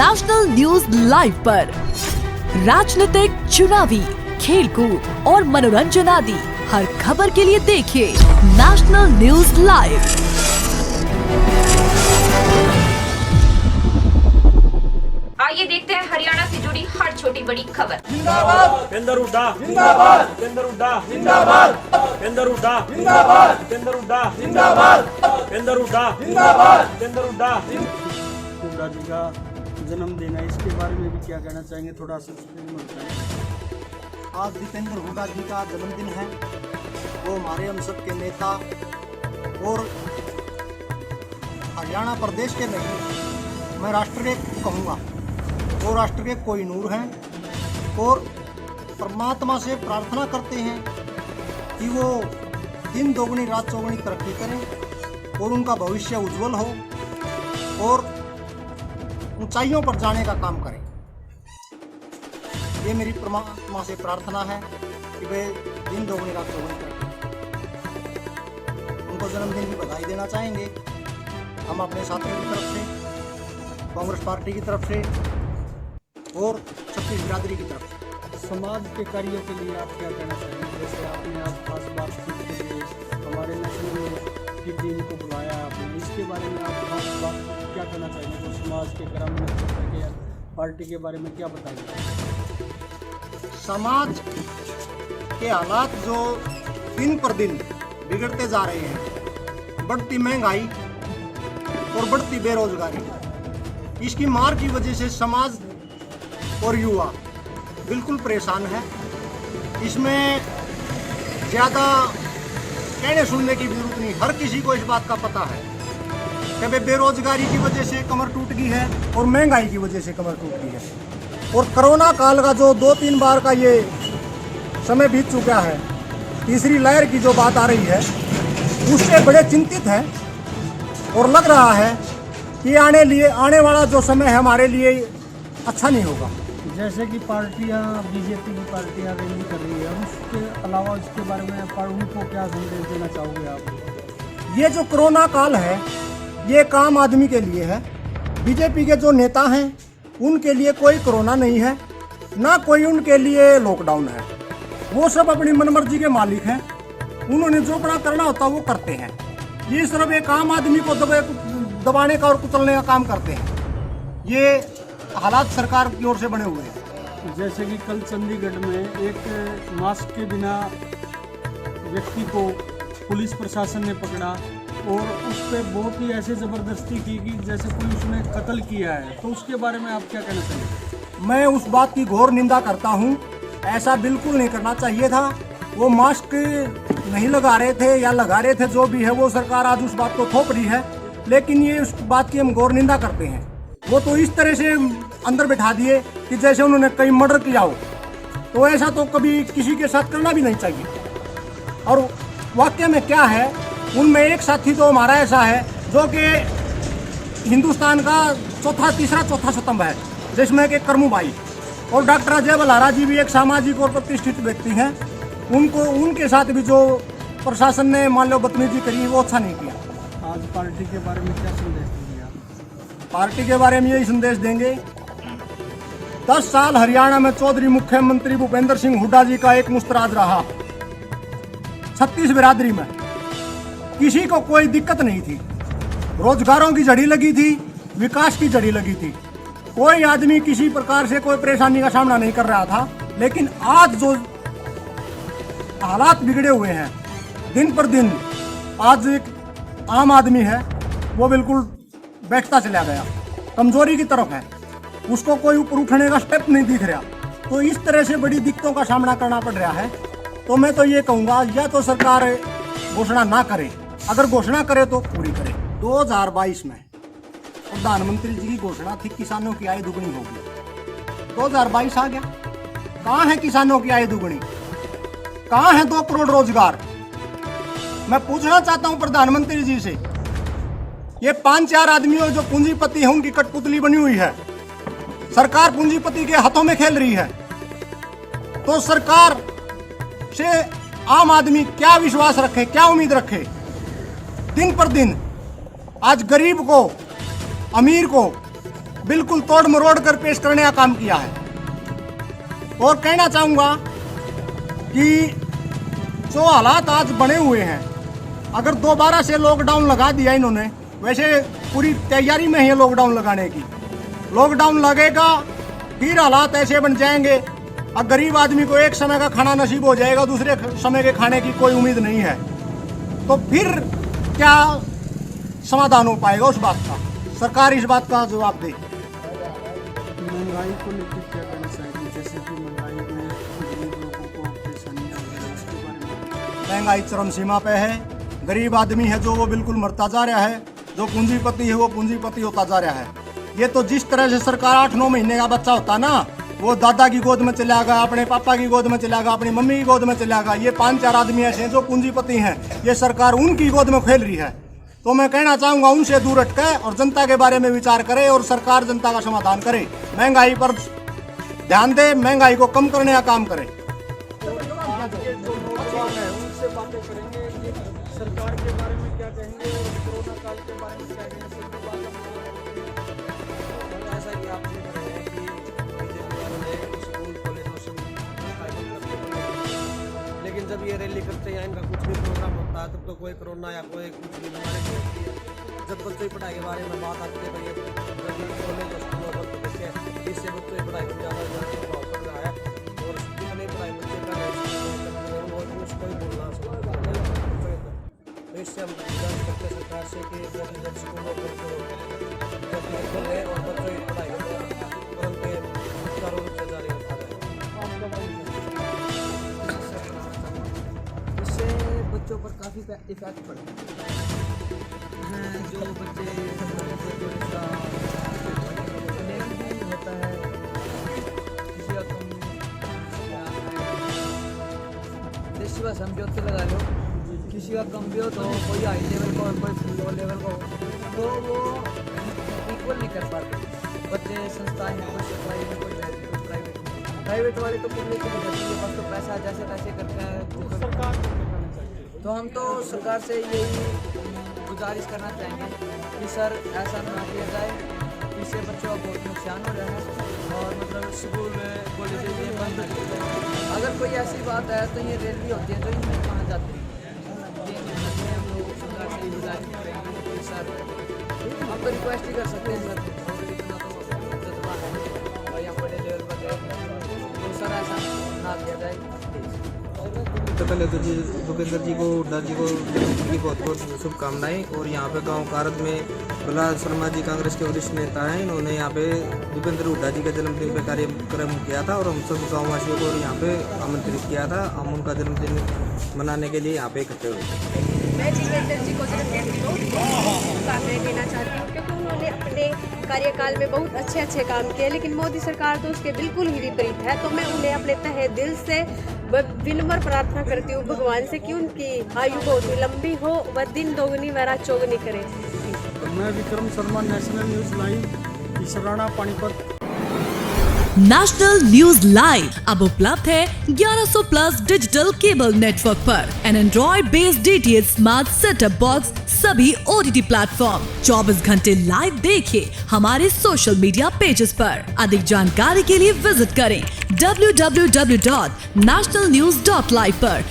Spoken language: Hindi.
नेशनल न्यूज लाइव पर राजनीतिक, चुनावी, खेलकूद और मनोरंजन आदि हर खबर के लिए देखिए नेशनल न्यूज लाइव। आइए देखते हैं हरियाणा से जुड़ी हर छोटी बड़ी खबर। जिंदाबाद केंद्र हुड्डा, जिंदाबाद केंद्र हुड्डा, जिंदाबाद केंद्र हुड्डा, जिंदाबाद केंद्र हुड्डा, जिंदाबाद केंद्र हुड्डा, जिंदाबाद केंद्र हुड्डा। हुड्डा जी का जन्मदिन है, इसके बारे में भी क्या कहना चाहेंगे, थोड़ा सा बताएं। आज दीपेंद्र हुड्डा जी का जन्मदिन है। वो हमारे हम सब के नेता और हरियाणा प्रदेश के नहीं, मैं राष्ट्र के कहूँगा, वो राष्ट्र के कोई नूर हैं और परमात्मा से प्रार्थना करते हैं कि वो दिन दोगुनी रात चौगुनी तरक्की करें और उनका भविष्य उज्जवल हो और ऊंचाइयों पर जाने का काम करें। ये मेरी परमात्मा से प्रार्थना है कि वे दिन दोगुनी रात चौगुनी तरक्की। उनको जन्मदिन की बधाई देना चाहेंगे हम अपने साथियों की तरफ से, कांग्रेस पार्टी की तरफ से और छत्तीस बिरादरी की तरफ से। समाज के कार्यों के लिए आप क्या कहना चाहेंगे? जैसे आपने आज खास बातचीत के लिए हमारे नेशनल की टीम को बुलाया आपने, इसके बारे में आप खास बात क्या कहना चाहेंगे? तो समाज के ग्रामीण क्षेत्र के पार्टी के बारे में क्या बताएंगे? समाज के हालात जो दिन पर दिन बिगड़ते जा रहे हैं, बढ़ती महंगाई और बढ़ती बेरोजगारी, इसकी मार की वजह से समाज और युवा बिल्कुल परेशान है। इसमें ज़्यादा कहने सुनने की जरूरत नहीं, हर किसी को इस बात का पता है कि बेरोजगारी की वजह से कमर टूट गई है और महंगाई की वजह से कमर टूट गई है। और कोरोना काल का जो 2-3 बार का ये समय बीत चुका है, तीसरी लहर की जो बात आ रही है, उससे बड़े चिंतित हैं और लग रहा है कि आने वाला जो समय है हमारे लिए अच्छा नहीं होगा। जैसे कि पार्टियां, बीजेपी की पार्टियां रैली कर रही है, उसके अलावा उसके बारे में उनको क्या संदेश देना चाहोगे आप? ये जो कोरोना काल है ये एक आम आदमी के लिए है। बीजेपी के जो नेता हैं उनके लिए कोई कोरोना नहीं है, ना कोई उनके लिए लॉकडाउन है। वो सब अपनी मनमर्जी के मालिक हैं, उन्होंने जो बड़ा करना होता वो करते हैं। ये सिर्फ एक आम आदमी को दबाने का और कुचलने का काम करते हैं। ये हालात सरकार की ओर से बने हुए हैं। जैसे कि कल चंडीगढ़ में एक मास्क के बिना व्यक्ति को पुलिस प्रशासन ने पकड़ा और उस पर बहुत ही ऐसे ज़बरदस्ती की कि जैसे कोई उसने कत्ल किया है, तो उसके बारे में आप क्या कहना चाहिए? मैं उस बात की घोर निंदा करता हूँ। ऐसा बिल्कुल नहीं करना चाहिए था। वो मास्क नहीं लगा रहे थे या लगा रहे थे, जो भी है वो सरकार आज उस बात को थोप रही है, लेकिन ये उस बात की हम घोर निंदा करते हैं। वो तो इस तरह से अंदर बैठा दिए कि जैसे उन्होंने कई मर्डर किया हो, तो ऐसा तो कभी किसी के साथ करना भी नहीं चाहिए। और वाकई में क्या है, उनमें एक साथी तो हमारा ऐसा है जो कि हिंदुस्तान का तीसरा चौथा स्तंभ है, जिसमें कि करमू भाई और डॉक्टर अजय बल्हारा जी भी एक सामाजिक और प्रतिष्ठित व्यक्ति हैं। उनके साथ भी जो प्रशासन ने मान लो बदतमीजी करी, वो अच्छा नहीं किया। आज पार्टी के बारे में क्या संदेश देंगे आप? पार्टी के बारे में यही संदेश देंगे, 10 साल हरियाणा में चौधरी मुख्यमंत्री भूपेंद्र सिंह हुड्डा जी का एक मुस्तराज रहा। छत्तीस बिरादरी में किसी को कोई दिक्कत नहीं थी, रोजगारों की झड़ी लगी थी, विकास की झड़ी लगी थी, कोई आदमी किसी प्रकार से कोई परेशानी का सामना नहीं कर रहा था। लेकिन आज जो हालात बिगड़े हुए हैं दिन पर दिन, आज एक आम आदमी है वो बिल्कुल बैठता चला गया, कमजोरी की तरफ है, उसको कोई ऊपर उठने का स्टेप नहीं दिख रहा। तो इस तरह से बड़ी दिक्कतों का सामना करना पड़ रहा है। तो मैं तो ये कहूँगा, या तो सरकार घोषणा ना करे, अगर घोषणा करे तो पूरी करे। 2022 में प्रधानमंत्री जी की घोषणा थी किसानों की आय दुगनी होगी। 2022 आ गया, कहाँ है किसानों की आय दुगनी? कहाँ है 2 करोड़ रोजगार? मैं पूछना चाहता हूँ प्रधानमंत्री जी से, ये 5-4 आदमियों जो पूंजीपति हैं उनकी कठपुतली बनी हुई है, सरकार पूंजीपति के हाथों में खेल रही है। तो सरकार से आम आदमी क्या विश्वास रखे, क्या उम्मीद रखे? दिन पर दिन आज गरीब को, अमीर को बिल्कुल तोड़ मरोड़ कर पेश करने का काम किया है। और कहना चाहूँगा कि जो हालात आज बने हुए हैं, अगर दोबारा से लॉकडाउन लगा दिया इन्होंने, वैसे पूरी तैयारी में है लॉकडाउन लगाने की, लॉकडाउन लगेगा फिर हालात ऐसे बन जाएंगे, अब गरीब आदमी को एक समय का खाना नसीब हो जाएगा, दूसरे समय के खाने की कोई उम्मीद नहीं है, तो फिर क्या समाधान हो पाएगा उस बात का? सरकार इस बात का जवाब दे। महंगाई को लेकर क्या कहना चाहिए, जैसे कि महंगाई में गरीब लोगों को परेशानी आ रही है, उसके बारे में? महंगाई चरम सीमा पे है, गरीब आदमी है जो वो बिल्कुल मरता जा रहा है, जो पूंजीपति है वो पूंजीपति होता जा रहा है। ये तो जिस तरह से सरकार 8-9 महीने का बच्चा होता ना, वो दादा की गोद में चला गया, अपने पापा की गोद में चला गया, अपनी मम्मी की गोद में चला गया, ये 5-4 आदमी ऐसे हैं जो पूंजीपति हैं, ये सरकार उनकी गोद में खेल रही है। तो मैं कहना चाहूँगा उनसे दूर हटके और जनता के बारे में विचार करे और सरकार जनता का समाधान करे, महंगाई पर ध्यान दे, महंगाई को कम करने का काम करे। उनसे बातें करेंगे कि सरकार के बारे में क्या कहेंगे और कोरोना काल के बारे में क्या कहेंगे। जैसा कि आप देख रहे हैं कि बीजेपी वालों ने स्कूल कॉलेजों से लेकिन जब ये रैली करते हैं या इनका कुछ भी प्रोग्राम होता है तब तो कोई कोरोना या कोई कुछ भी बीमारी नहीं होती है। जब बच्चों की पढ़ाई के बारे में बात आती है भाई कॉलेज और स्कूल और बच्चे इससे बच्चों की पढ़ाई को ज़्यादा प्रभाव पड़ रहा है और जितनी पढ़ाई बच्चे कर रहे हैं उसको ही बोलना तो इससे हम जांच करते हैं सरकार से कि जब स्कूलों को खोले और बच्चों की पढ़ाई को तुरंत सुचारू रूप से जारी रखा जाए। इससे बच्चों पर काफ़ी इफेक्ट पड़ा है। जो बच्चे भी होता है किसी का कम देशी भाषा समझौते लगा लो, किसी का कम भी हो तो कोई हाई लेवल का और कोई लो लेवल का हो तो वो इक्वल नहीं कर पाते बच्चे। संस्थाएं हैं कोई सरकारी में कोई प्राइवेट वाले तो पब्लिक के पास तो पैसा जैसे तैसे करते हैं सरकार। तो हम तो सरकार से यही गुजारिश करना चाहेंगे कि सर ऐसा ना किया जाए, इससे बच्चों का बहुत नुकसान हो रहा है और मतलब स्कूल कॉलेज ये बंद हो चुके हैं। अगर कोई ऐसी बात है तो ये रैली होती है तो इनमें कहाँ जाती है, हम लोग सरकार से गुजारिश करेंगे कि सर हम तो रिक्वेस्ट ही कर सकते हैं सर, और इतना तो जज्बा है और यहाँ बड़े लेवल पर तो सर ऐसा ना किया जाए। तो पहले तो जी भूपेंद्र जी को हुड्डा जी को की बहुत बहुत शुभकामनाएं। और यहाँ पे गांव कारत में प्रहलाद शर्मा जी कांग्रेस के वरिष्ठ नेता हैं, इन्होंने यहाँ पे भूपेंद्र हुड्डा जी के जन्मदिन पे कार्यक्रम किया था और हम सब गाँववासियों को यहाँ पे आमंत्रित किया था। हम उनका जन्मदिन मनाने के लिए यहाँ पे इकट्ठे हुए थे। मैं भूपेंद्र जी को शुभकामनाएं देना चाहती हूँ क्योंकि उन्होंने अपने कार्यकाल में बहुत अच्छे काम किए, लेकिन मोदी सरकार तो उसके बिल्कुल ही विपरीत है। तो मैं उन्हें अपने तहे दिल से विनम्र प्रार्थना करती हूँ भगवान से कि उनकी आयु बहुत ही लंबी हो, वह दिन दोगुनी व रात चौगुनी करे। मैं Vikram Sharma, national news live, Israna, Panipat. National news live अब उपलब्ध है 1100+ डिजिटल केबल नेटवर्क पर an Android based DTH smart setup box सभी OTT प्लेटफॉर्म। 24 घंटे लाइव देखिए हमारे सोशल मीडिया पेजेस पर। अधिक जानकारी के लिए विजिट करें www.nationalnews.live पर